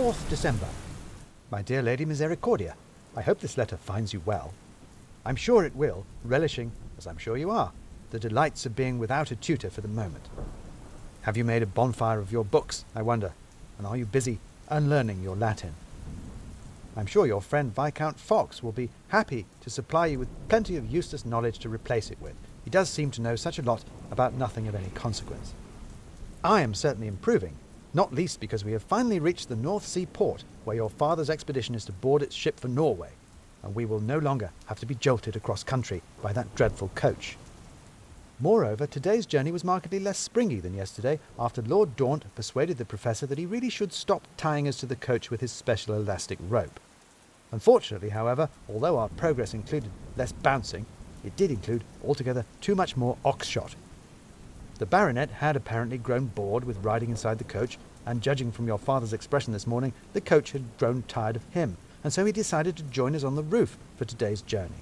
4th December. My dear Lady Misericordia, I hope this letter finds you well. I'm sure it will, relishing, as I'm sure you are, the delights of being without a tutor for the moment. Have you made a bonfire of your books, I wonder, and are you busy unlearning your Latin? I'm sure your friend Viscount Fox will be happy to supply you with plenty of useless knowledge to replace it with. He does seem to know such a lot about nothing of any consequence. I am certainly improving, not least because we have finally reached the North Sea port, where your father's expedition is to board its ship for Norway, and we will no longer have to be jolted across country by that dreadful coach. Moreover, today's journey was markedly less springy than yesterday, after Lord Daunt persuaded the Professor that he really should stop tying us to the coach with his special elastic rope. Unfortunately, however, although our progress included less bouncing, it did include altogether too much more Oxshott. The Baronet had apparently grown bored with riding inside the coach, and judging from your father's expression this morning, the coach had grown tired of him, and so he decided to join us on the roof for today's journey.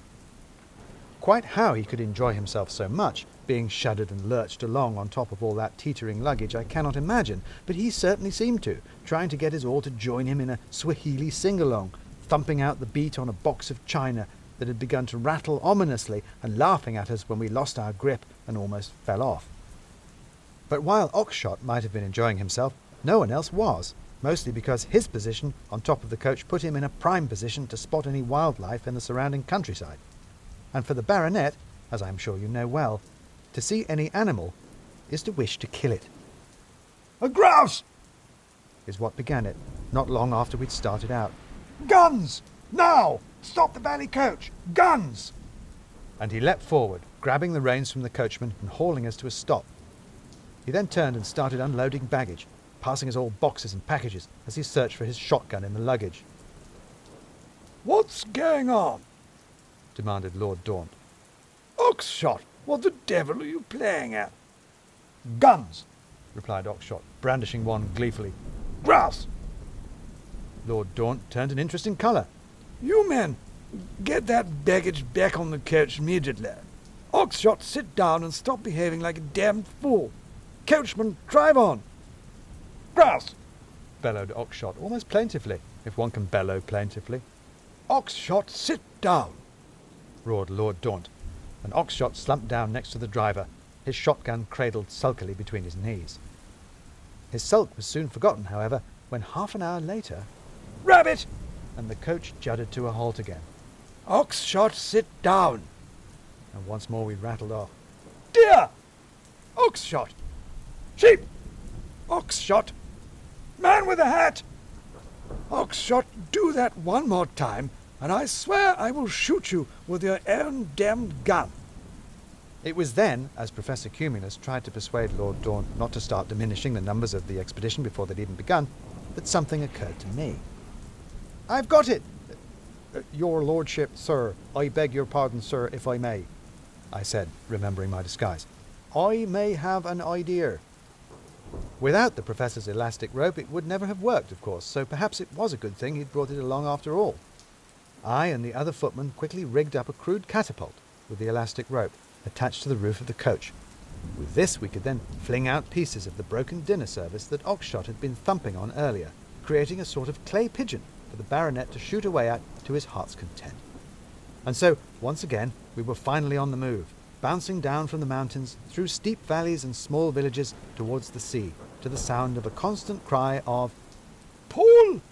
Quite how he could enjoy himself so much, being shuddered and lurched along on top of all that teetering luggage, I cannot imagine, but he certainly seemed to, trying to get us all to join him in a Swahili sing-along, thumping out the beat on a box of china that had begun to rattle ominously and laughing at us when we lost our grip and almost fell off. But while Oxshott might have been enjoying himself, no one else was, mostly because his position on top of the coach put him in a prime position to spot any wildlife in the surrounding countryside. And for the Baronet, as I am sure you know well, to see any animal is to wish to kill it. "A grouse!" is what began it, not long after we'd started out. "Guns! Now! Stop the bally coach! Guns!" And he leapt forward, grabbing the reins from the coachman and hauling us to a stop. He then turned and started unloading baggage, passing us all boxes and packages as he searched for his shotgun in the luggage. "What's going on?" demanded Lord Daunt. "Oxshott, what the devil are you playing at?" "Guns," replied Oxshott, brandishing one gleefully. "Grouse." Lord Daunt turned an interesting colour. "You men, get that baggage back on the coach immediately. Oxshott, sit down and stop behaving like a damned fool. Coachman, drive on." "Grouse!" bellowed Oxshott, almost plaintively, if one can bellow plaintively. "Oxshott, sit down!" roared Lord Daunt, and Oxshott slumped down next to the driver, his shotgun cradled sulkily between his knees. His sulk was soon forgotten, however, when half an hour later, "Rabbit!" and the coach juddered to a halt again. "Oxshott, sit down!" And once more we rattled off. "Deer!" "Oxshott!" "Sheep!" "Oxshott!" "Man with a hat!" "Oxshott, do that one more time, and I swear I will shoot you with your own damned gun." It was then, as Professor Cumulus tried to persuade Lord Daunt not to start diminishing the numbers of the expedition before they'd even begun, that something occurred to me. "I've got it! Your lordship, sir, I beg your pardon, sir, if I may," I said, remembering my disguise. "I may have an idea." Without the Professor's elastic rope it would never have worked, of course, so perhaps it was a good thing he'd brought it along after all. I and the other footman quickly rigged up a crude catapult with the elastic rope attached to the roof of the coach. With this we could then fling out pieces of the broken dinner service that Oxshott had been thumping on earlier, creating a sort of clay pigeon for the Baronet to shoot away at to his heart's content. And so, once again, we were finally on the move, bouncing down from the mountains, through steep valleys and small villages towards the sea, to the sound of a constant cry of "Pull!"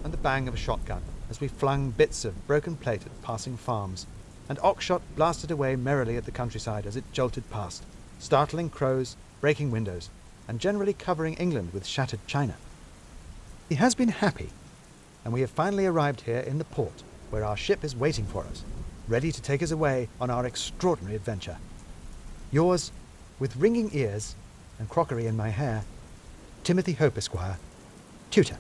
and the bang of a shotgun as we flung bits of broken plate at passing farms, and Oxshott blasted away merrily at the countryside as it jolted past, startling crows, breaking windows, and generally covering England with shattered china. He has been happy, and we have finally arrived here in the port, where our ship is waiting for us, ready to take us away on our extraordinary adventure. Yours, with ringing ears and crockery in my hair, Timothy Hope, Esquire, Tutor.